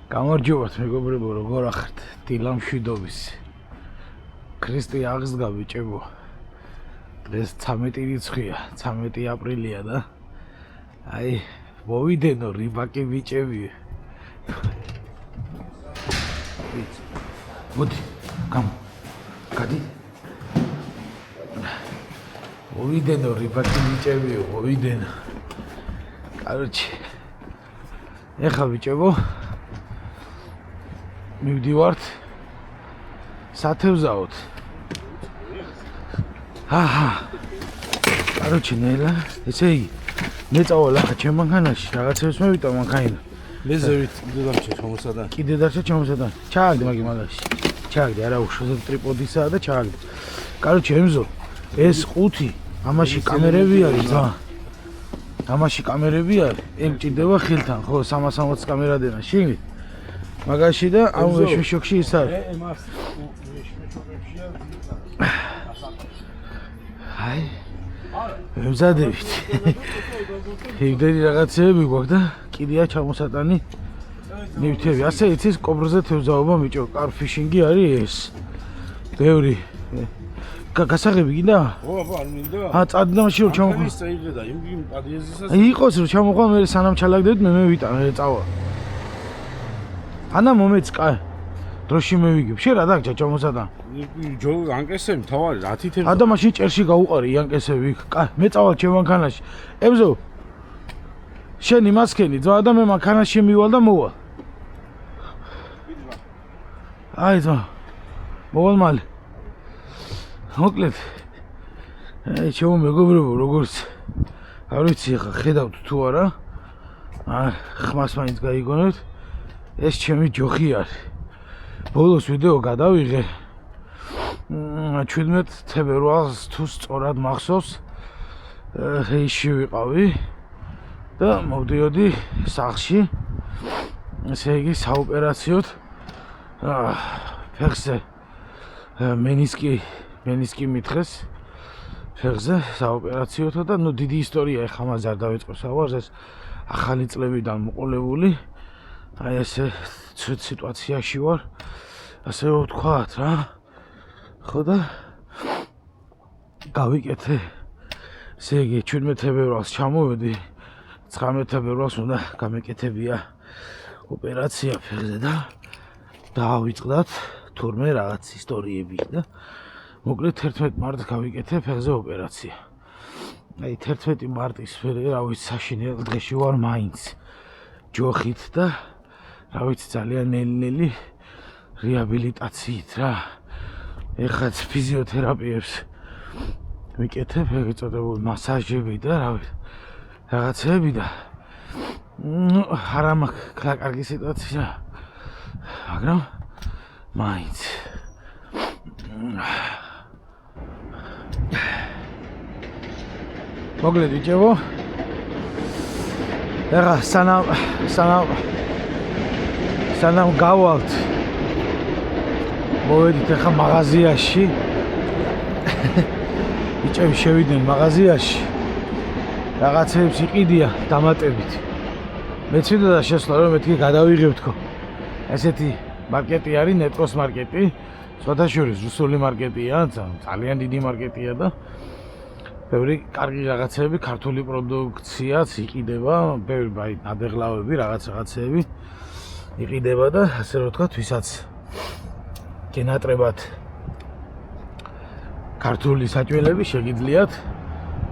გამარჯობათ მეგობრებო, როგორ ახართ? დილა მშვიდობის. ქრისტე აღსდგა ბიჭებო. დღეს 13 რიცხვია, 13 აპრილია და აი, მოვიდენო რიბაკი ბიჭები. მოდი, გადი. მოვიდენო რიბაკი ბიჭები, მოვიდენო. Короче, ეხა ბიჭებო მივდივართ სათევზაოდ. Короче, ნელა, ესე იგი, მე წავალ ახლა ჩემ მანქანაში, რაღაცებს მევიტა მანქანა. მე ზევით კიდე დარჩა ჩამოსადან. კიდე დარჩა ჩამოსადან. ჩააგდე მაგაში. ჩააგდე, არა უშუალოდ ტრიპოდისაა და ჩააგდე. Короче, ემზო, ეს 5, ამაში კამერები არის, ძმა. ამაში კამერები არის, ემჭირდება ხილთან, ხო, 360 კამერა დენა, შიგნით. მაგაში და ამ ვეშოქში ის არის. ემას ვეშოქშია. აი. მზადებით. იმდენი რაღაცეები გვაქვს და კიდეა ჩამოსატანი. ნივთები, ასე იცის კობრზე თევზაობა მიჭო, კარფიშინგი არის ეს. ბევრი. გასაღები გინდა? ო, აბა, არ მინდა. წადნაში რომ ჩამოყვა. ის წაიღედა, იმ პადიეზისას. იყოს რომ ჩამოყვა, მე სანამ ჩალაგდებით მე ვიტან, მე წავა. ანა მომეც კაი. დროში მევიგებ. შენ რა დაგჭა ჩამოსატან? ჯო ანკესები თავარი, რა თითებს. ადა მაშინ ჭერში გაუყარი იანკესები იქ. კაი, მე წავალ ჩემ მანქანაში. ემზო. შენ იმასქენი, ძმა და მე მანქანაში მივალ და მოვალ. აი ძმა. მოვალ მალე. მოკლედ. აი ჩემო მეგობრებო, როგორც არ ვიცი ხა ხედავთ თუ არა. ხმას მაინც გაიგონოთ. ეს ჩემი ჯოხი არის. ბოლოს ვიდეო გადავიღე. 17 თებერვალს თუ სწორად მახსოვს. რეისში ვიყავი და მოვდიოდი სახლში. ესე იგი საოპერაციოდ ფეხზე მენისკი მითხეს. ფეხზე საოპერაციოდ და ნუ დიდი ისტორია ეხა მას არ დავიწყო საუბარს, ეს ახალი წლებიდან მოყოლებული. აი ესე ცუდ სიტუაციაში ვარ. ასე ვთქვათ რა. ხო და გავიკეთე. ესე იგი 17 თებერვალს ჩამოვედი. 19 თებერვალს უნდა გამეკეთებია ოპერაცია ფეხზე და დავიწყდათ თურმე რაღაც ისტორიები და მოკლედ 11 მარტს გავიკეთე ფეხზე ოპერაცია. აი 11 მარტის რა ვიცი საშინელ დღეში ვარ მაინც ჯოხით და რა ვიცი ძალიან ნელი რეაბილიტაციით რა. ეხაც ფიზიოთერაპიებს ვიკეთებ, ეგ ეწოდებოდა მასაჟები და რა ვიცი რაღაცები და არა მაქვს კარგი სიტუაცია, მაგრამ მაინც მოკლედ ბიჭებო, ეხა სანამ გავალთ მოვედით ახლა მაღაზიაში. ბიჭები შევიდნენ მაღაზიაში. რაღაცებს იყიდია დამატებით. მეც ვიდოდა შესვლა რომ მეთქი გადავიღებთქო. ესეთი მარკეტი არის, ნეტროს მარკეტი. სხვადასხვა რუსული მარკეტია, ძალიან დიდი მარკეტია და ბევრი კარგი რაღაცები, ქართული პროდუქციაც იყიდება, ბევრი აი ნადეღლავები, რაღაცეები იყიდება და ასე რომ ვთქვათ, ვისაც გენატრებათ ქართული საჭველები შეგიძლიათ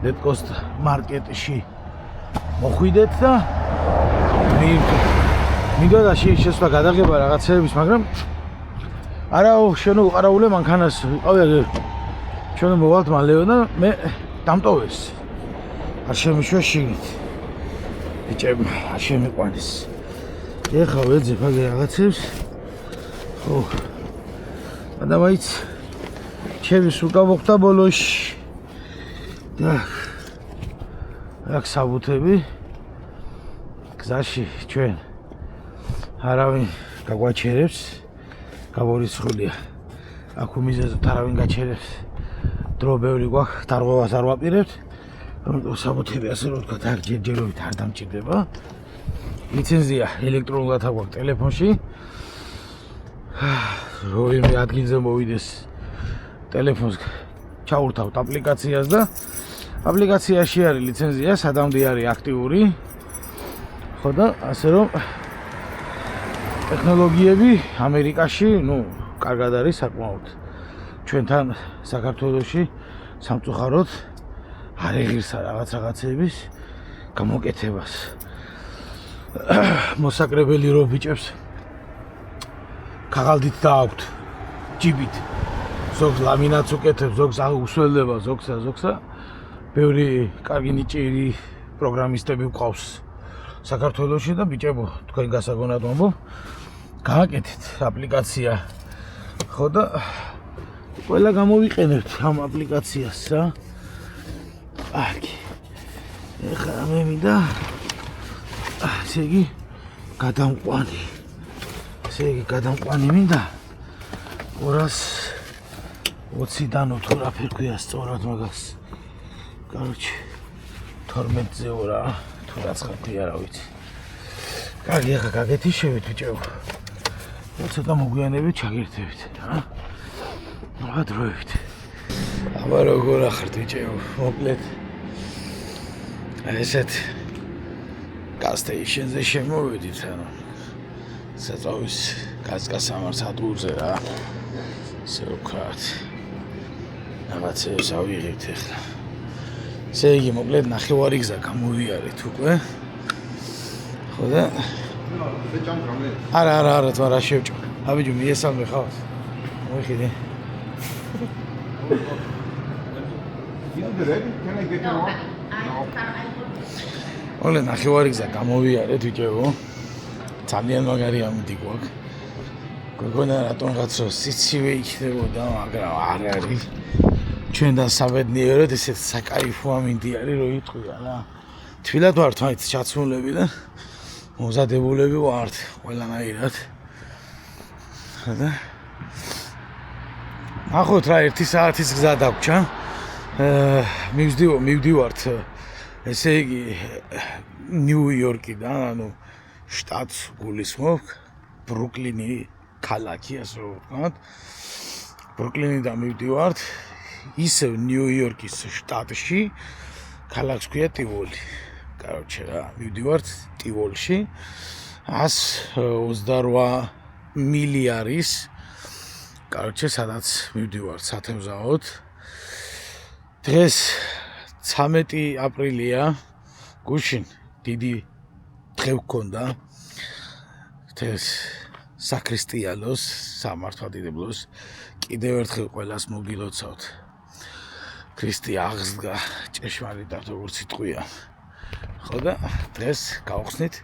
ნეტკოსტ მარკეტში მოხვიდეთ და მინდოდა შესვლა გადაღება რაღაცეების, მაგრამ არა შენ უყარაულე მანქანას ვიყავი აგერ. ჩვენ მოვალთ მალეო და მე დამტოვეს. არ შემიშვა შიგნით. ბიჭები, არ შემიყვანეს. ეხა ვეძებ აგერ რაღაცებს. ხო. და მაინც ჩემი სულ გამოხდა ბოლოში. და აქ საბუთები. გზაში ჩვენ არავინ გაგვაჩერებს. გაბორიცხულია. აქ უმიზეზოდ არავინ გაჩერებს. დრო ბევრი გვაქვს, დარღვევას არ ვაპირებთ. საბუთები ასე რომ ვთქვათ, აქ ჯერჯერობით არ დამჭირდება. ლიცენზია ელექტრონულად აქვს ტელეფონში. როიმე ადგილზე მოვიდეს ტელეფონს ჩაურთავთ აპლიკაციას და აპლიკაციაში არის ლიცენზია, სადამდე არის აქტიური. ხო და ასე რომ ტექნოლოგიები ამერიკაში, კარგად არის საკმაოდ. ჩვენთან საქართველოში სამწუხაროდ არ ეღირსა რაღაცების გამოკეთებას. მოსაკრებელი რო ბიჭებს ქაღალდით დააქვთ, ჯიბით. ზოგს ლამინატს უკეთებს, ზოგს უსველდება, ზოგსა. ბევრი კარგი ნიჭიერი პროგრამისტები გვყავს საქართველოში და ბიჭებო, თქვენ გასაგონად მომბო, გააკეთეთ აპლიკაცია. ხო და ყველა გამოვიყენებთ ამ აპლიკაციას, რა. კარგი. ეხლა მე მინდა ესე იგი გადამყვანი. ესე იგი გადამყვანი მინდა 220-დან თუ რაფერ ქვია სწორად მაგას. Короче, 12-ზეო რა, თუ რაცხა ქვია რა ვიცი. კარგი, ახლა გაგეთიშევით ბიჭო. ცოტა მოგვიანებით ჩაგერთებით, რა. დროებით. აბა როგორ ახართ ბიჭო, მოკლედ. ესეთ გასტეიშენზე შემოვედით, ანუ საწავის გასკასამართ ადგილზე რა. ესე ვქრათ. რაღაცებს ავიღებთ ახლა. ესე იგი, მოკლედ ნახევარი გზა გამოვიარეთ უკვე. ხო და არა, თვა რა შევჭო. აბიჯო, მიესალმე ხავს. მოიხიდე. Ole ნახევარი გზა გამოვიარეთ ბიჭებო. ძალიან მაგარი ამინდი გვაქვს. გოგონა რატომღაც რო სიცივე იქნებოდა, მაგრამ არ არის. ჩვენთან საბედნიეროდ ესეთ საკაიფო ამინდი არის, რო იტყვია რა. თვილად ვართ მაინც ჩაცმულები და მოზადებულები ვართ ყველანაირად. და ნახოთ რა 1 საათის გზა დაგვრჩა. მივდივართ ესე იგი ნიუ-იორკიდან, ანუ შტატს გულისხმობ, ბრუკლინი ქალაქი, ასე რომ ვთქვათ. ბრუკლინიდან მივდივართ ისევ ნიუ-იორკის შტატში, ქალაქს ქვია ტივოლი. Короче, რა, მივდივართ ტივალში 128 მილი არის. Короче, სადაც მივდივართ სათევზაოდ. დღეს 13 აპრილია, გუშინ დიდი დღე გქონდა. დღეს საქრისტიანოს, სამართლდიდებლოს კიდევ ერთხელ ყველას მოგილოცავთ. ქრისტე აღსდგა ჭეშმარიტად როგორც იტყვია. ხო და დღეს გავხსნით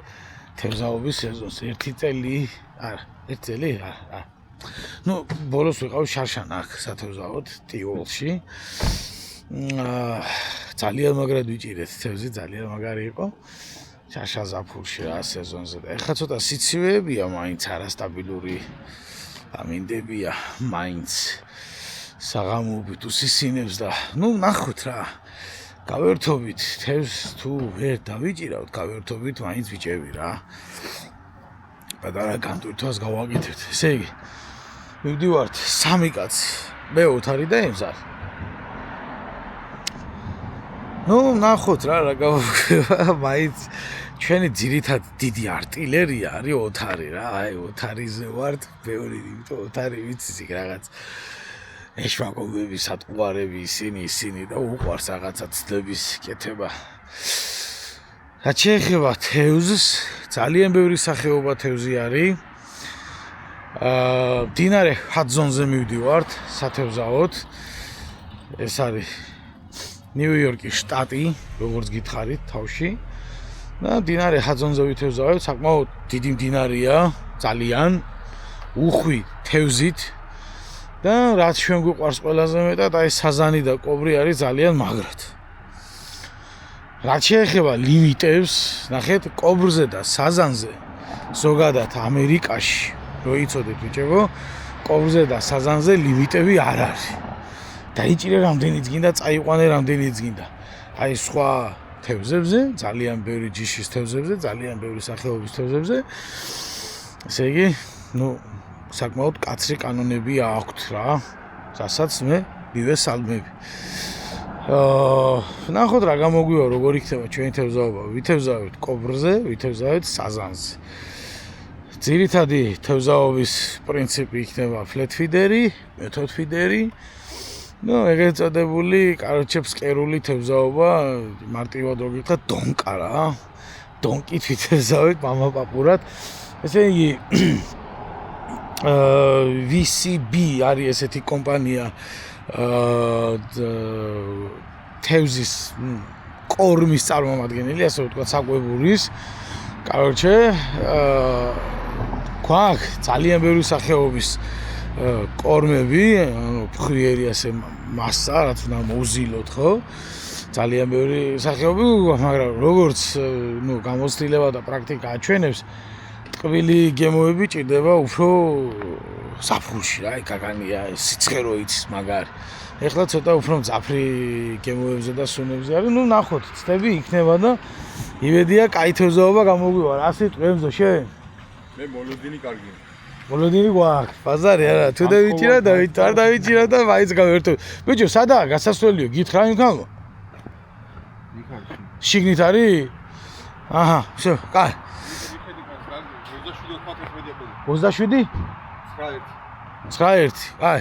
თევზაობის სეზონს. 1 წელი, არა, 1 წელი, არა. ბოლოს ვიყავ შარშან აქ სათევზაოდ ტივალში. ძალიან მაგრად ვიჭირეთ თევზი, ძალიან მაგარი იყო. შარშან ზაფხულში რა სეზონზე და ეხლა ცოტა სიცივეებია, მაინც არასტაბილური ამინდებია, მაინც საღამოობით უსისინებს და ნახოთ რა. გავერთობით თევზს თუ ვერ დავიჭირავთ, გავერთობით მაინც ვიჭები რა. პატარა განტვირთვას გავაკეთებთ. ესე იგი, მივდივართ 3 კაცი, მე 4 და ემზარ. ნახოთ რა გავაკეთება, მაინც ჩვენი ძირითად დიდი არტილერია არის 4 რა. აი 4-ზე ვართ, ბევრი, იმიტომ 4 ვიცი რაღაც ეშმაკობები, სატყუარები, ისინი და უყვარს რაღაცა ცდების კეთება. რაც შეეხება თევზს, ძალიან ბევრი სახეობა თევზი არის. მდინარე ჰადზონზე მივდივართ სათევზაოდ. ეს არის ნიუ-იორკის შტატი, როგორც გითხარით თავში. და მდინარე ჰადზონზე ვითევზავებ, საკმაოდ დიდი მდინარეა, ძალიან უხვი თევზით. და რაც ჩვენ გვიყვარს ყველაზე მეტად, აი საზანი და კობრი არის ძალიან მაგრად. რაც შეეხება ლიმიტებს, ნახეთ, კობრზე და საზანზე ზოგადად ამერიკაში, რო იცოდეთ ბიჭებო, კობრზე და საზანზე ლიმიტები არ არის. დაიჭირე რამდენიც გინდა, წაიყვანე რამდენიც გინდა. აი სხვა თევზებზე, ძალიან ბევრი ჯიშის თევზებზე, ძალიან ბევრი სახეობის თევზებზე. ესე იგი, საკმაოდ კაცრი კანონები აქვთ რა, რასაც მე მივესალმები. ნახოთ რა გამოგვივა, როგორ იქნება ჩვენი თევზაობა. ვითევზავთ კობრზე, ვითევზავთ საზანზე. ძირითადი თევზაობის პრინციპი იქნება flat feeder-ი, method feeder-ი. ეგრეთ წოდებული, ფსკერული თევზაობა, მარტივად რო გითხრათ, დონკა რა. დონკით ვითევზავთ მამაპაპურად. ესე იგი VCB არის ესეთი კომპანია თევზის კორმის წარმომადგენელი, ასე ვთქვათ, საკვებურის. Короче, გვაქვს ძალიან ბევრი სახეობის კორმები, ანუ ფხვიერი ასე მასა, რაც უნდა მოვზილოთ, ხო? ძალიან ბევრი სახეობები, მაგრამ როგორც გამოცდილება და პრაქტიკა აჩვენებს, ტკბილი გემოები ჭირდება უფრო საფრულში რა, გაგანია, სიცხერო იცის მაგარი. ეხლა ცოტა უფრო მძაფრი გემოებზე და სუნებზე არის, ნახოთ, ცდები იქნება და იმედია, კაი თევზაობა გამოგვივა. რა სიტყვებზე შენ? მე მოლოდინი კარგია. მოლოდინი გვაქვს, ბაზარი არა, თუ დავიჭირა და არ დავიჭირა და მაინც გავერთო. ბიჭო, სადაა გასასვლელიო? გითხრა იმქანო? შიგნით არის? აჰა, всё, კაი. 27? 9-1. აი.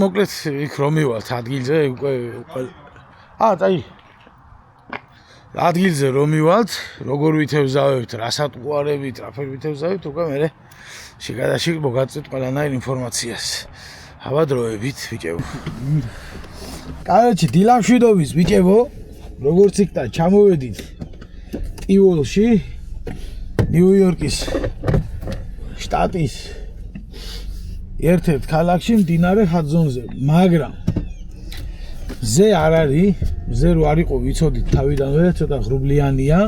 მოკლედ იქ რომ მივალთ ადგილზე უკვე წაი. ადგილზე რომ მივალთ, როგორ ვითევზავებთ, რასაც უყარებით, რაფერ ვითევზავებთ, უკვე მე შეგადაში მოგაწვით ყველანაირ ინფორმაციას. ავადროებით, ბიჭებო. Короче, დილამშვიდობის ბიჭებო, როგორც იქნა ჩამოვედით ტიულში, ნიუ-იორკის შტატის ერთ-ერთ ქალაქში მდინარე ჰადზონზე, მაგრამ ზე არ არის, ზე რო არ იყო ვიცოდით თავიდანვე, ცოტა ღრუბლიანია,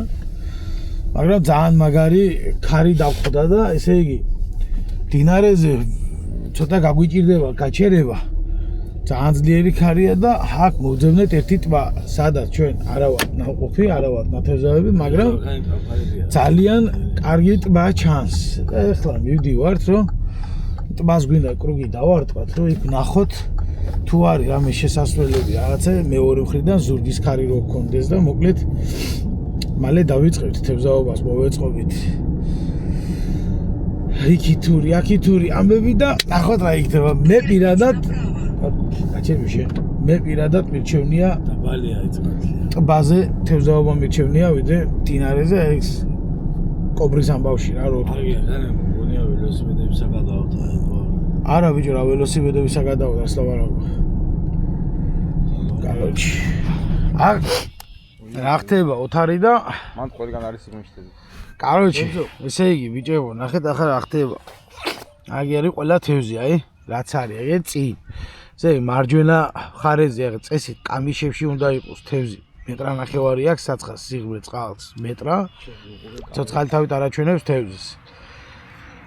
მაგრამ ძალიან მაგარი ქარი დავხვდა და ესე იგი მდინარეზე ცოტა გაგვიჭირდება გაჩერება. ძალიან ძლიერი ქარია და აქ მოვძებნეთ ერთი ტბა, სადაც ჩვენ არა ვართ ნავყოფი, არა ვართ ნათევზავები, მაგრამ ძალიან კარგი ტბა ჩანს. და ეხლა მივდივართ, რომ ტბას გვინდა კრუგი დავარტყათ, რომ იქ ნახოთ თუ არის რამე შესასვლელები რაღაცა მეორე მხრიდან ზურგის ქარი რო გქონდეს და მოკლედ მალე დავიწყებთ თევზაობას მოვეწყობით. იქითური ამბები და ნახოთ რა იქნება. მე პირადად მე პირადად მირჩევნია დაბალია იწმართლია. ტბაზე თევზაობა მირჩევნია ვიდრე მდინარეზე ეს კობრის ამბავში რა რო თქვი. მგონია ველოსიპედებისა გადავთ. არა ბიჭო რა ველოსიპედებისა გადავთ რა ლაპარაკობ. Короче. რა ხდება ოთარი და მან ყველგან არის სიგმეშტები. Короче, ესე იგი ბიჭებო, ნახეთ ახლა რა ხდება. აგი არის ყველა თევზი, აი, რაც არის, აი წინ. ზე მარჯვენა მხარეზე ახლა წესით კამიშებში უნდა იყოს თევზი. მეტრანახევარი აქვს საცხას სიღრმე წყალს მეტრა. ცოცხალი თავით არაჩვენებს თევზის.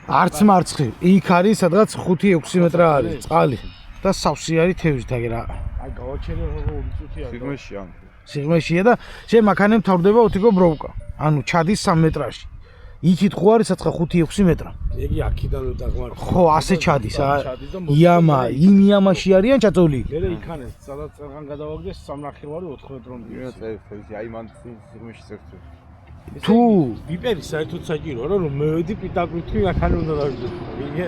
არც მარცხი, იქ არის სადღაც 5-6 მეტრა არის წყალი და სავსე არის თევზით აგი რა. აი გავაჩერე როგორ უწუთია. სიგმეშია. სიღრმეშია და შენ მაქანე მთავრდება უთიკო ბროვკა. ანუ ჩადის 3 მეტრაში. იქით ხო არის საცხა 5-6 მეტრა. იგი აქიდან დაღმართი. ხო, ასე ჩადის. იამა, იმ იამაში არიან ჩაწოლი. მე იქანეს, სადაც წერღან გადავაგდეს 3.5 4 მეტრომდე. მე წევს, აი მან სიგმეში წევს. თუ ვიპერი საერთოდ საჭირო რა რომ მევედი პიტაკვითი აქანე უნდა დავიწყო. ვიგე?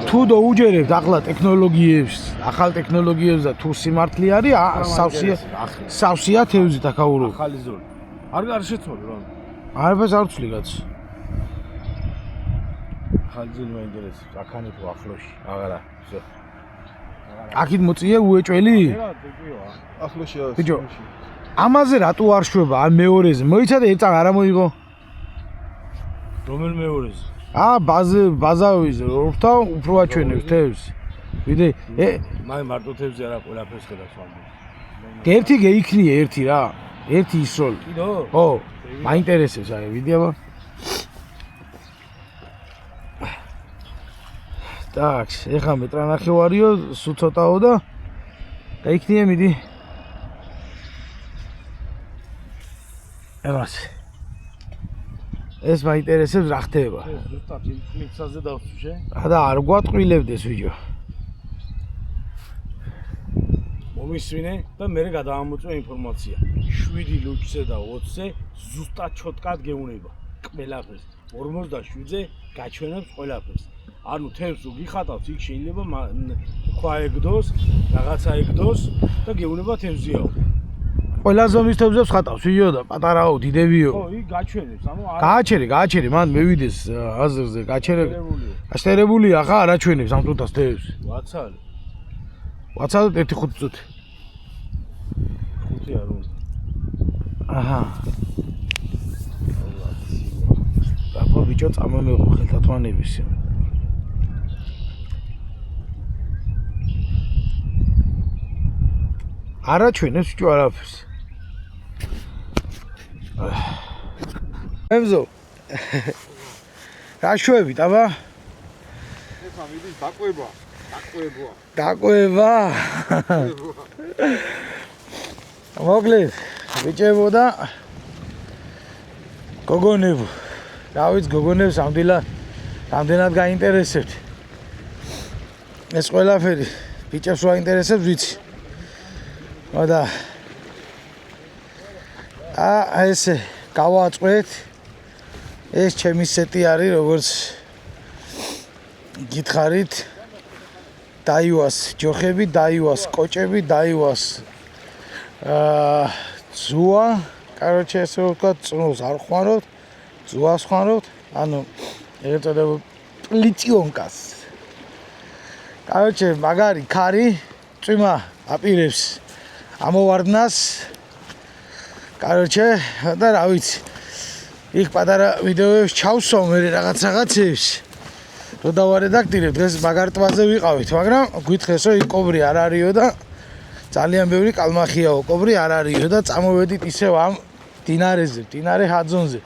თუ დაუჯერებთ ახლა ტექნოლოგიებს, ახალ ტექნოლოგიებს და თუ სიმართლე არის, სავსეა თევზით აქაურო. ახალი ზოლი. არ შეცვალე რა. არაფერს არ ვცვლი კაც. ახალი ზოლი მაინტერესებს, აქანე თუ ახლოში. აღარა. всё. აქეთ მოწია უეჭველი? რა, ტიპია. ახლოშია. ბიჭო, ამაზე რატო არ შვება? ამ მეორეზე. მოიცადე ერთად არა მოიღო. რომელ მეორეზე? ბაზავიზე როხთა უფრო აჩვენებს თევზს. ვიდე მაი მარტო თევზი არა ყველაფერს ხედავს ვამბობ. ერთი გეიქნია ერთი რა. ერთი ისროლ. კიდო? ხო. მაინტერესებს აი ვიდე აბა. так, ეხა მეტრანახევარიო, სულ ცოტაო და გაიქნია მიდი. ემას ეს მაინტერესებს რა ხდება ეს ზუსტად ინფლიქსაზე დავსვიშე და არ გვატყვილებდეს ვიჯო მომისვინე და მე გადაამოწმე ინფორმაცია 7 ლუჩზე და 20-ზე ზუსტად ჩოტკად გეუნება ყველაფერს 47-ზე გაჩვენებს ყველაფერს ანუ თემს უგიხატავთ იქ შეიძლება ხვა ეგდოს რაღაცა ეგდოს და გეუნება თემზეაო ყველა ზომის თემზე ხატავს ვიჯო და პატარაო დიდებიო ხო იქ გაჩვენებს ანუ გააჩერი მან მევიდეს აზერზე გაშტერებულია ხა არაჩვენებს ამ თუთას თემს ვაცალოთ 1-5 წუთი 5 არ უნდა აჰა დაბა ბიჭო წამომეღო ხელთათვანების არაჩვენებს ბიჭო არაფერს ემზო გაშვებით აბა ეხა მიდის დაკვება დაკვება მოკლედ ბიჭებო და გოგონებო რა ვიცი გოგონებს ამდენად გაინტერესებთ ეს ყველაფერი ბიჭებს ვაინტერესებს ვიცი და ესე გავაწყეთ ეს ჩემი სეტი არის როგორც გითხარით დაივას ჯოხები დაივას კოჭები დაივას ზუა короче ესე ვთქვათ წნულს არ ხვანოთ ზუას ხვანოთ ანუ ეგრეთ წოდებულ პლიციონკას короче მაგარი ქარი წვიმა აპირებს ამოვარდნას короче და რა ვიცი იქ პატარა ვიდეოებს ჩავსვავ მე რაღაცებს რო დავარედაქტირებ დღეს მაგარ ტბაზე ვიყავით მაგრამ გითხეს რომ იქ კობრი არ არისო და ძალიან ბევრი კალმახიაო კობრი არ არისო და წამოვედით ისევ ამ დინარეზე დინარე ჰაძონზე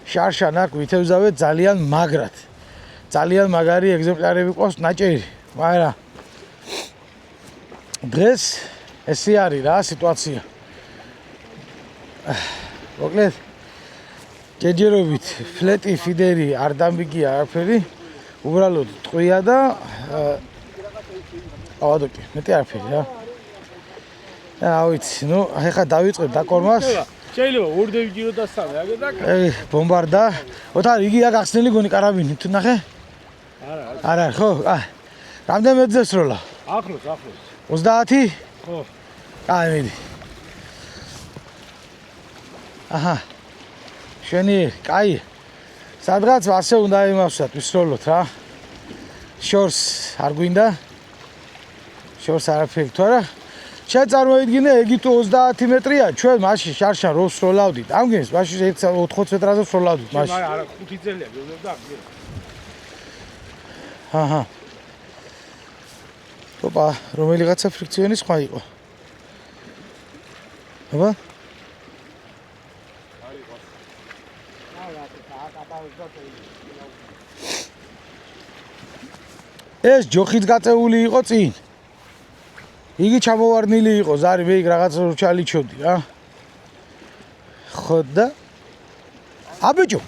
შარშან აქ ვითევზავეთ ძალიან მაგრად ძალიან მაგარი ეგზემპლარები ყავს ნაჭერი მაგრამ დღეს ესე არის რა სიტუაცია მოკლედ ჯეჯერობით ფლეტი ფიდერი არ დამბიგია არაფერი უბრალოდ ტყვია და ავადოკი მეტი არაფერი რა რა ვიცი ნუ ახლა დავიწყებ დაკორმას შეიძლება ორ დავიჯირო და სამი აგე და ბომბარდა ოთარ იგი აქ ახსნილი გონი კარაბინი თუ ნახე არა ხო რამდენი მეძებს როლა ახლოს 30 ხო მიდი აჰა შენი კაი სადღაც ასე უნდა იმავსat ვისროლოთ რა შორს არ გვინდა შორს არაფერი თუ არა შენ წარმოიდგინე ეგი თუ 30 მეტრია ჩვენ მაშინ შარშან როს სროლავდით ამგენს მაშინ 80 მეტრაზე სროლავდით მაშინ არა 5 წელია გეუბნებდა აქ აჰა ოპა რომელიღაცა ფრიქციონი სხვა იყო აბა ეს ჯოხიც გაწეული იყო წინ იგი ჩამოვარდნილი იყო ზარი მე იქ რაღაც ჩალიჩოდი რა ხო და აბიჯო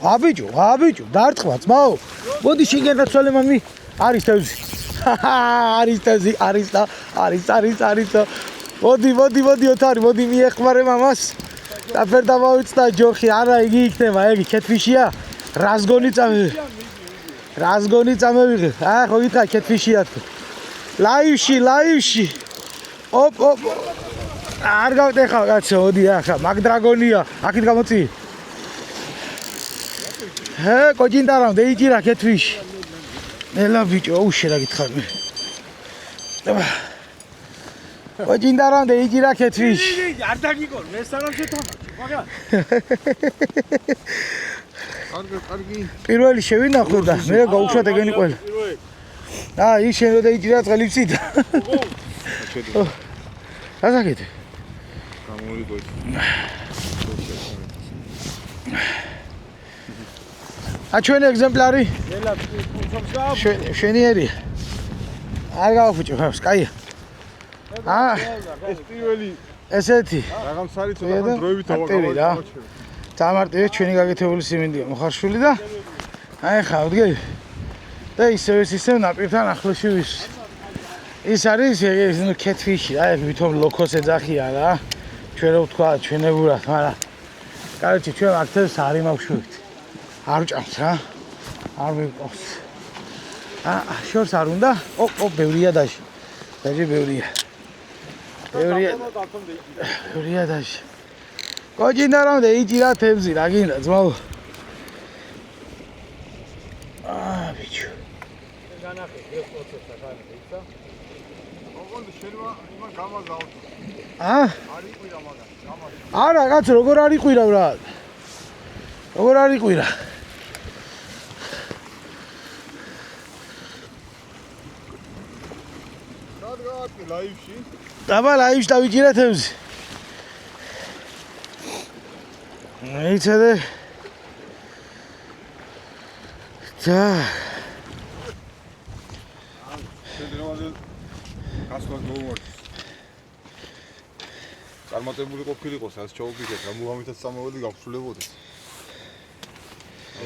დარტყმა ძმაო მოდი შიგენ დაცვალე მამი არის თევზი არის მოდი ოთარი მოდი მიეხმარე მამას დაფერ დავავიცდა ჯოხი არა იგი იქნება ეგი ქეთფიშია რაზგონი წამევიღე ხო გითხრა ქეთფიშია თუ ლაივში ოპ არ გავტეხავ კაცო მოდი ახლა მაგ დრაგონია აქეთ გამოწი კოჯინდარამდე იჭირა ქეთფიში ელა ბიჭო აუშე რა გითხარ მე კოჯინდარამდე იჭირა ქეთფიში არ დაგიკორ მე სანამ შეთამაშე მაგა კარგი პირველი შევინახო და მე გავუშვათ ეგენი ყველა ის შენ რო დაიჭირა წყალიფსი და ასაკეთ გამოვიდოდი ჩვენ ეგზემპლარი შენიერი არ გავაფუჭო ხავს კაია ეს პირველი ესეთი რაღაც არის ცოტა დროებით ავაგავარ დამარტივეთ ჩვენი გაკეთებული სიმინდია მოხარშული და აი ხა ვდგე და ისევ ნაპირთან ახლოში ვის ის არის ეს კეთფიში აი ვითომ ლოქოს ეძახიან რა ჩვენ რო ვთქვა ჩვენებურად მაგრამ კაროჩე ჩვენ აქეთებს არ იმავშვით არ ჭამს რა არ მიყავს შორს არ უნდა ბევრია დაჟე ბევრია დაჟე გოჯინდა რომ დაიჭირა თევზი რა გინდა ძმაო ბიჭო განახე გეყოწოს ახალი ისა ოღონდ შეიძლება იმან გამაგაოთ არ იყვირა მაგას არა კაცო როგორ არ იყვირა ბრა როგორ არ იყვირა სადგააკი ლაივში დაბა ლაივში დავიჭირა თევზი ეიცადე და შედრევაზე გასვლას მოუმართეს. წარმატებული ყოფილიყო, სადაც ჩაუგიგეთ, რა მუღამითაც სამოველი გავსულებოდეს.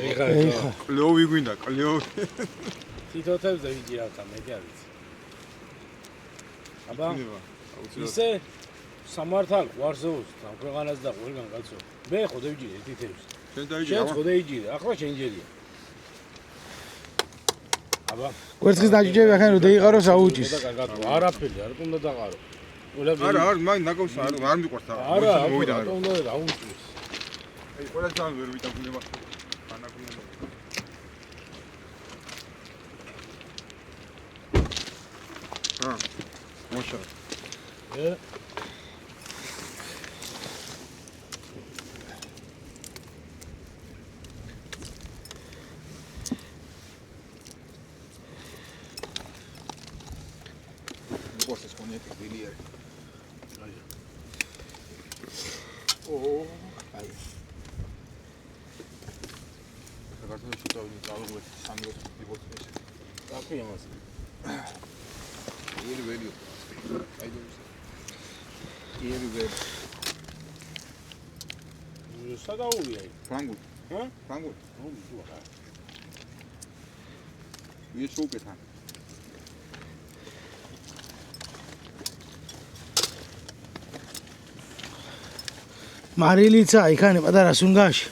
ეხა კლეოვი გვინდა, კლეოვი. თითოთებზე ვიჭირავდა მე კი არ ვიცი. აბა ისე სამართალ ვარზოუს ამ ქვეყანას და ყველგან კაცო. მე ხო დავიჭირე თითებს. შენ დაიჭირე, შენ ხო დაიჭირე, ახლა შენ ჯერია. აბა კვერცხის დაჭიჭები ახლა რომ დაიყაროს აუჭის და კარგად არაფერი არ უნდა დაყარო. არა, მაინ ნაკავს არ მიყვარს და არა, მოვიდა. რა უნდა დაუჭირს. აი, ყველა ძალიან ვერ ვიტანგუნება. ანაგუნება. მოშა. Cosas con este bilier. Oh, ay. Acá se chuta un algo de sangre y botes. Aquí vamos. Ele velho. Aí deu. Ele velho. სადაული აი. Frango. ჰა? Frango. ნუ მიდუა. ის უკეთან. მარილიცა იქანი პატარა სუნგაში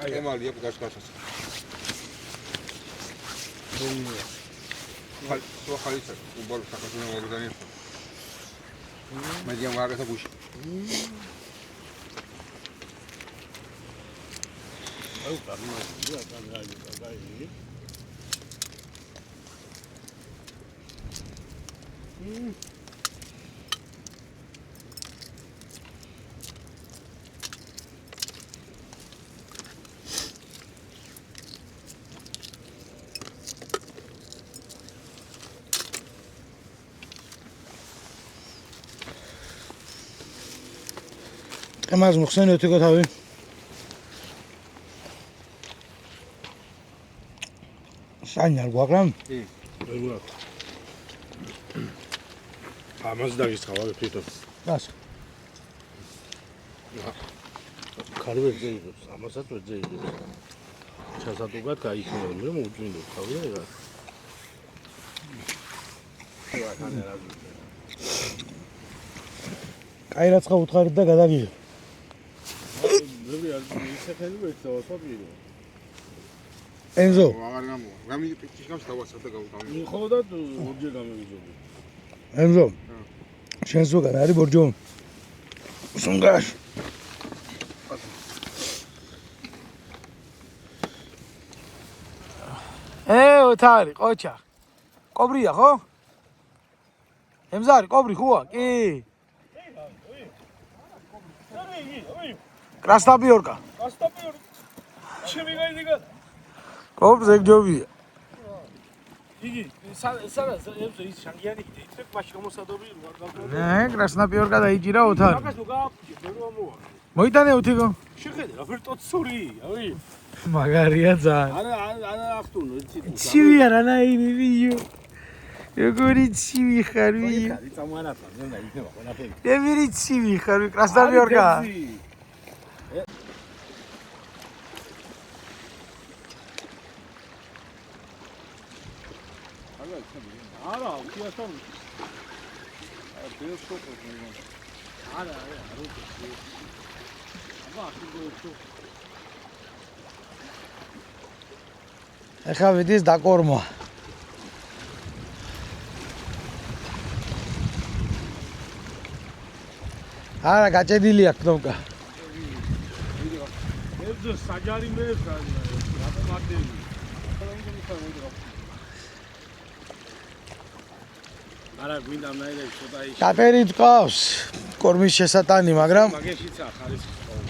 აი ემალი აქ გასკასას. ხალ, ხალისა, უბალ საკაცონა მოგდანი. მე დიამ ვაგათა გუში. აუ კარნაია, კარნაია. ყემას მოხსენე თქო თავი სანარ გვაგრამ ეგულა. ამას დაგისხავა თვითონ. გას კარი ვერ ძეიდებს, ამასაც ვერ ძეიდებს. ჩასატუგად გაიქნება, მე მოუჭვინო თავი რა. კაი რაცხა უთხარით და გადაგიღე მე ისე ხელი ვეცავა სოფლიო. ენზო აღარ გამო. გამი პიჩიშკამს დავასწრებ და გავგამი. ხო და ორჯერ გამევიძობი. ენზო შენ ზოგან არის ბორჯო სუნგაში ოთარი ყოჩა კობრია ხო ემზარი კობრი ხოა კი კრასნაპიორკა ასტაპიორი. ჩემი გაიდგა. კობრს ეგჯობია იგი სადაც ის შანგიანი იქით მაშინ გამოსადობი ვარ გავდო. კრასნაპიორკა დაიჭირა ოთარი მაგას ნუ გააფუჭე, ვერ მოვა. მოიტანე უთიგო. შეხედე, რაფერ ტოცური, არი. მაგარია ძალიან. არა ახტუნო, იცი თუ. ცივი არანაირი ვიო. როგორი ცივი ხარ ვიო. არის წამანათა, ზენდა იქნება ყველაფერი. დემირი ცივი ხარ ვი კრასნოდარკა. არა, უქიასთან. არა, ეხა ვიდის დაკორმა. არა, გაჭედილია კნოპკა. ეს საჯარი მეებს არის, რატომ არტები? არა, გვინდა ნაირად ცოტა ის. კაპერი თყავს კორმის შესატანი, მაგრამ მაგეშიცა ხარისხი ყოველ.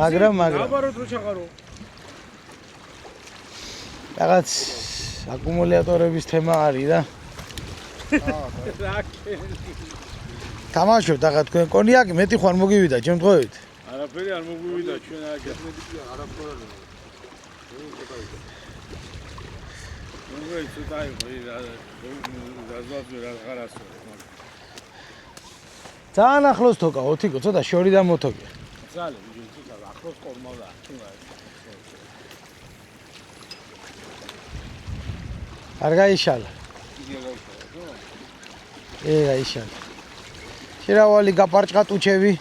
მაგრამ აბაროთ რო ჩაღარო. რაღაც აკუმულატორების თემა არის და თამაშობ და თქვენ კონიაკი მეტი ხوار მოგივიდა ჩემ დღევით. არაფერი არ მოგვივიდა ჩვენ აქ. არაფერი. ცოტა იყო რაღაცა ძალიან ახლოს თოკა ოთიკო ცოტა შორი და მოთოკი ძალიან ცოტა ახლოს ყორმავდა არ გაიშალა გაიშალა შერავალი გაპარჭყა ტუჩევი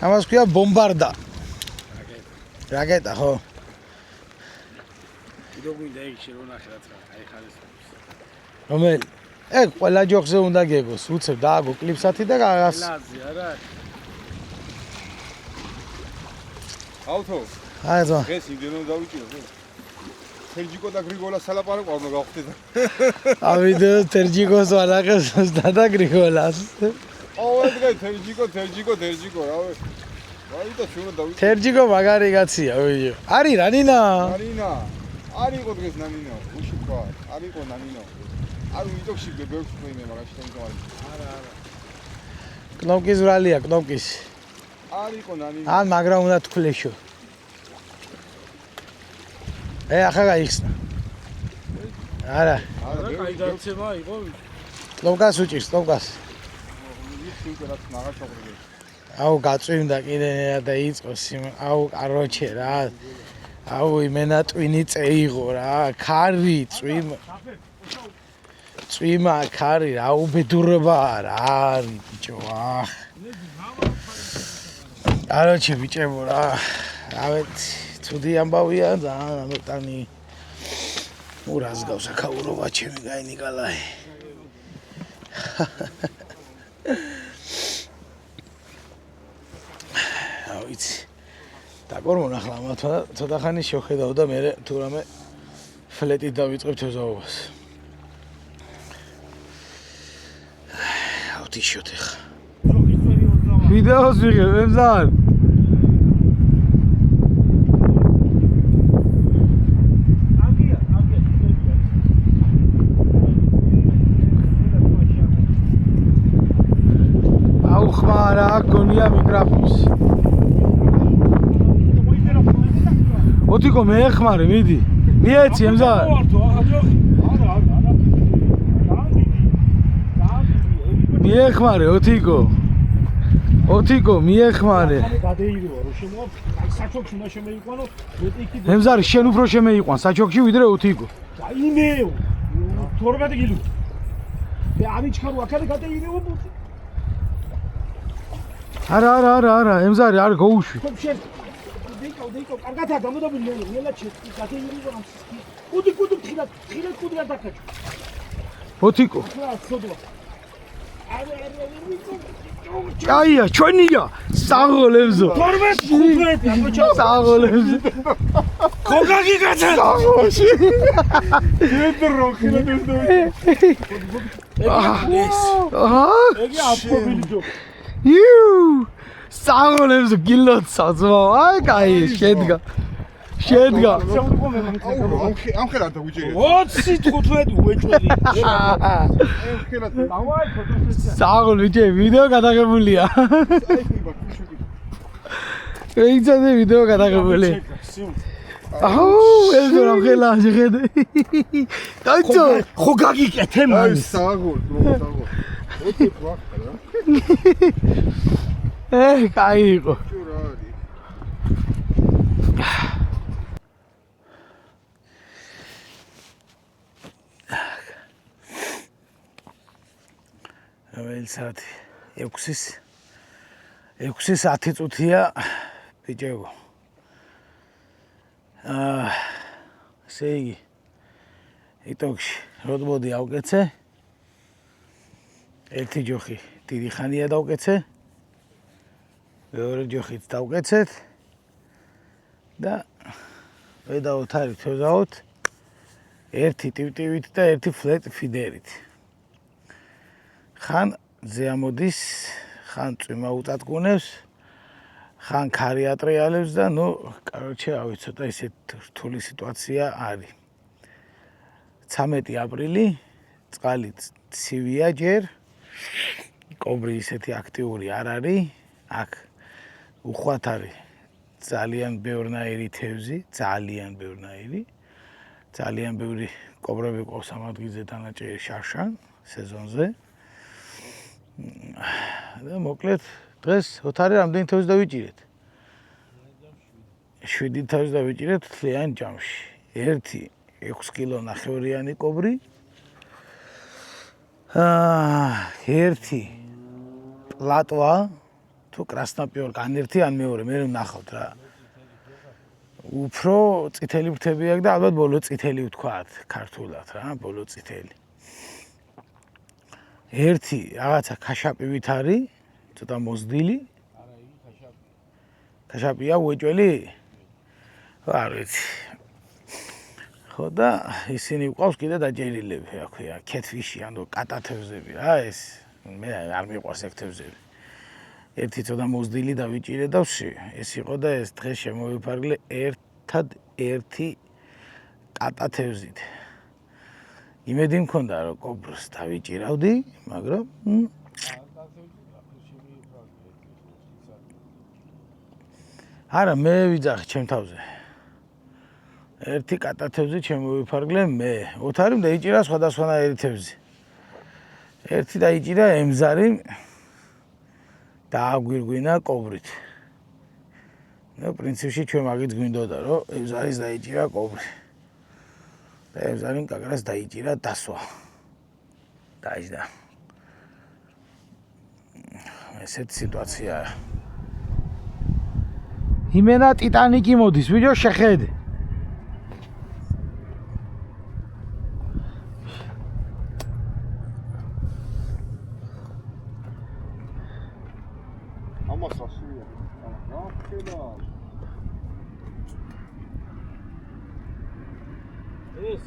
ამას ქვია ბომბარდა რაკეტა ხო გვინდა ეგ შერონახე რაც აი ხარისხობს რომელი ეგ ყველა ჯოხზე უნდა გეგოს უცებ დააგო კლიპსათი და გაგას ლაზი არა ავთო აი ზო ეს იმდენო დავიჭირო თერჯიკო და გრიგოლა სალაპარაკო უნდა გავხდეთ ავიდე თერჯიკოს ვალაკეს და გრიგოლას ოღონდ დღე თერჯიკო რავი ვაიდა შუნა დავიჭირო თერჯიკო მაგარი კაცია ვიო არის რანინა არინა არ იყო დღეს ნანინო უში თქვა არ იყო ნანინო არ ვიტოქში ბებებს ხოიმე მაგაში თემთვარი არა კნოპკის ვრალია კნოპკის არ იყო ნანინო ან მაგრამ უნდა თქლეშო ახლა გაიხსნა არა არა კაი დაცემა იყო კნოპკას უჭირს კნოპკას აუ გაწვიმდა კიდე და იწყოს აუ კაროჩე რა აუ იმენა ტვინი წეიღო რა ქარი წვიმა ქარი რა უბედურება რა არის ბიჭო ახ კაროჩე ბიჭებო რა რავეთ ცუდი ამბავია ძალიან ამოტანი ურას გავს აქაურობა ჩემი გაინიკალაი ავიცი დაკორმონ ახლა მათმა ცოტა ხანი შევხედავ და მე თუ რამე ფლეტით დავიწყებ თეზაობას ავთიშოთ ახლა ვიდეოს ვიღებ ემზარ აუ ხმარა გონია მიკროფონს ოტიკო მე ხმარი მიდი მიეცი ემზა მიეხმარე ოტიკო მიეხმარე გადაირივო რომ შემო აი საჩოქში უნდა შემეიყვანო მეტი ემზარი შენ უფრო შემეიყვან საჩოქში ვიდრე ოტიკო აიმე 12 კილო მე ამიჩქარო აქ გადაირივო არა ემზარი არ გოუშვი დეიკო კარგათა გამოდაბი ნელა ჩეთი გადაირივო ამ კუდი ხილად კუდი არ დაკაჩო ოტიკო რა ცოდვა აია ჩვენია საღოლემზო 12 აბოჩო საღოლემზო ხოგაგი გაცა საღოლში დედრო ხილად ეს ეგი აპობილჯო იუ საღოლემზო გილოცა ძმა აი კაი შედგა შედგა. ამ ხელად დაგვიჭირეთ. 25 უეჭველი. დავაი ფოტოსესია. საღოლ ბიჭი, ვიდეო გადაღებულია. აიქნება ქუჩები. ეიცადე ვიდეო გადაღებული. აუ, ეს რომ ხელა შეხედე. დაიწყო. ხო გაგიკეთე აი მაინც. საღოლ. ოთი ვახტა რა. კაი იყო. ჯო რა არის? რომელი საათი? 6:10 წუთია ბიჭებო. ესე იგი იტოქში როდმოდი ავკეცე. ერთი ჯოხი დიდი ხანია დავკეცე. მეორე ჯოხიც დავკეცეთ. და ვედაოთ არის თევზაოთ. ერთი ტივტივით და ერთი ფლეტ ფიდერით. ხან ზეამოდის, ხან წვიმა უწადგუნებს, ხან ქარი ატრიალებს და კაროჩე, ცოტა ისეთ რთული სიტუაცია არის. 13 აპრილი, წყალი ცივია ჯერ, კობრი ისეთი აქტიური არ არის, აქ უხვად არის ძალიან ბევრნაირი თევზი, ძალიან ბევრნაირი, ძალიან ბევრი კობრები ყავს ამ ადგილზე დანაჭერი შარშან სეზონზე. და მოკლედ დღეს ოთარი რამდენი თევზი დავიჭირეთ? 7 თევზი დავიჭირეთ თლიან ჯამში. ერთი 6 კილო ნახევრიანი კობრი. ერთი პლატვა თუ კრასნაპიორკა ან ერთი ან მეორე, მე ვნახავთ რა. უფრო წითელი ფრთები აქვს და ალბათ ბოლო წითელი ვთქვათ ქართულად რა, ბოლო წითელი. ერთი რაღაცა ქაშაპივით არის, ცოტა მოზრდილი. არა, იგი ქაშაპი. ქაშაპია უეჭველი? არ ვიცი. ხო და ისინი ყავს კიდე დაჭერილები, რა ქვია, კეთფიში, ანუ კატათევზები რა ეს. მე არ მიყვარს ეგ თევზები. ერთი ცოტა მოზრდილი დავიჭირე და ვში. ეს იყო და ეს დღეს შემოვიფარგლე ერთად ერთი კატათევზით. იმედი მქონდა რომ კობრს დავიჭირავდი, მაგრამ არა მე ვიძახი ჩემ თავზე. ერთი კატათევზი შემოვიფარგლე მე. ოთარიმ დაიჭირა სხვადასხვანაირი თევზი. ერთი დაიჭირა ემზარი დააგვირგვინა კობრით. ნუ პრინციპში ჩვენ მაგით გვინდოდა რომ ემზარის დაიჭირა კობრი. და ემზარიმ კაკრას დაიჭირა დასვა. დაიჭდა. ესეთი სიტუაციაა. იმენა ტიტანიკი მოდის, ვიდეო შეხედე. ამას ასულია. რა ხდება? ეს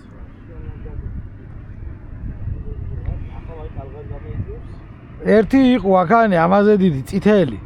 ახლა კარგად გამოიწვევს. ერთი იყო აქანი ამაზე დიდი წითელი.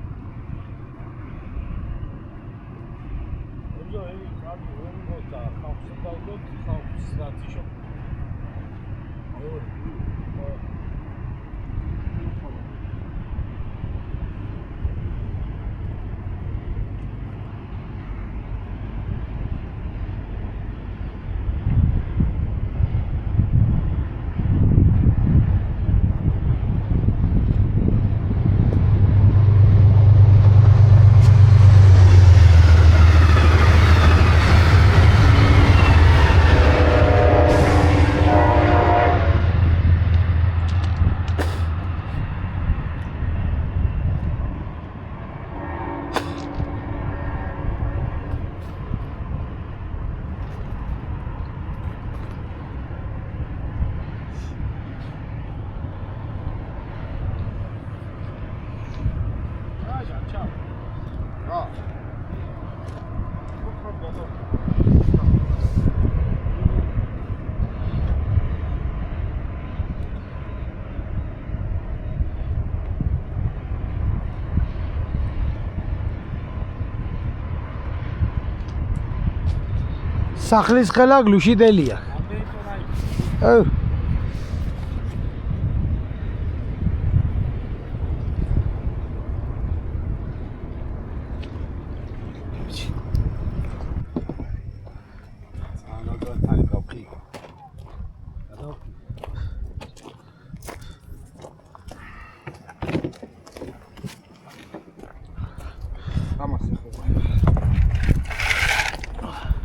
სახლის ხელა გლუშიდელია. ო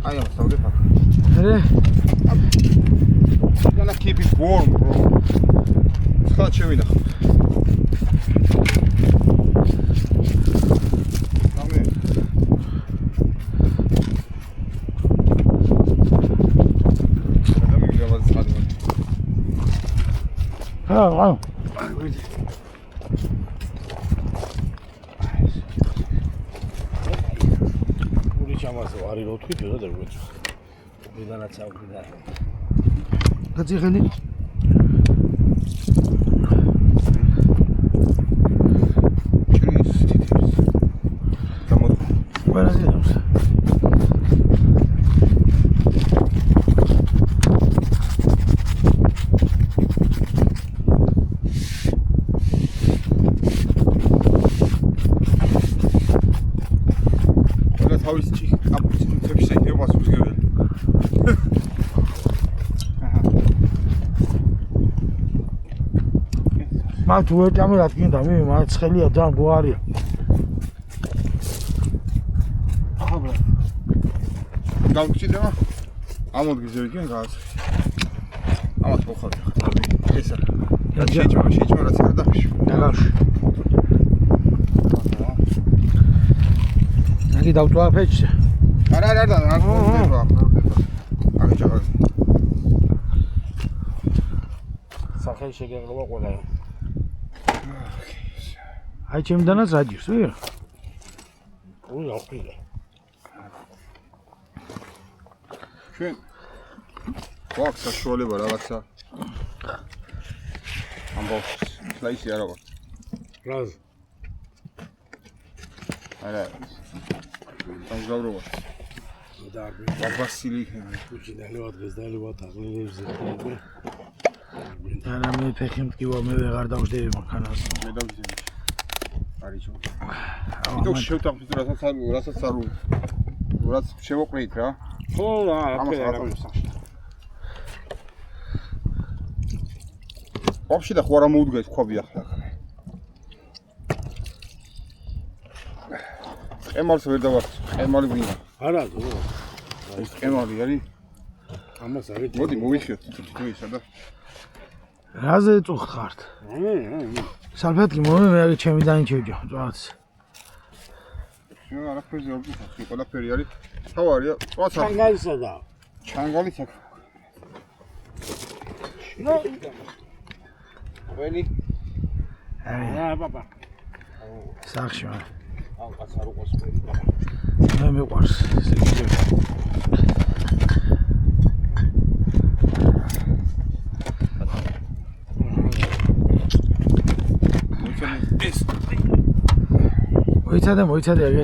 I am so good. რე Gonna keep it warm, bro. Schaat je weer. Amen. Adam gibi var hadi. აა პური ჩამასო არის რო თქვი და დაგვეჭო. ვიდანაც აღვიდა. გაძიღენი Cheers. Tamam. ყველაზე დავს. Ყველა თავის ჭიქ შეიდება სულგებელი. მათ უეჭამე რა თქინდა მე მათ ხელია ძალიან გვარია. ახლა ბრა. გავგჭირდება? ამოდგიზე ვიქენ გას. ამას მოხავდი ხა. ესა. შეჭმა რაც არ დახში. დაგავში. ნაგი დავტოა ფეჭზე. არა მოდება. აგეჭა. სახელი შეგეღლობა ყველა. აი ჩემდანაც რაჯის ვიღა. უი აღვიდა. ჩვენ გვაქვს საშუალება რაღაცა ამბობს სლაისი არა ვარ. რაზ არა სამგავრობა და არ ვაბასილი ვიჭი დალევა დღეს დალევა თაღლებზე არა მე ფეხი მტკივა მე ვეღარ დავждები მანქანას. მე დავიზენე არის ჩო იტო შევტანხმდით რასაც არ რაც შევოყრით რა ხო რა вообще და ხوارა მოუდგეს ქვაბი ახლა ყემალს ვერ დავახს ყემალი ვინა არა თუ ეს ყემალი არის ამას არის მოდი მოვიხიოთ თვითონ ისა და რაზე წუხართ? სალფეტკი მომე მე აგე ჩემი დაინჩევჯო წვაც. შენ არაფერზე არ გიხარ ყველაფერი არის თავარია წვაც არ ჩანგალისა და ჩანგალიც აქ ველი რა პაპა სახში მან ამ კაც არ უყოს ველი მე მიყვარს ესე იგი მოიცადე აგე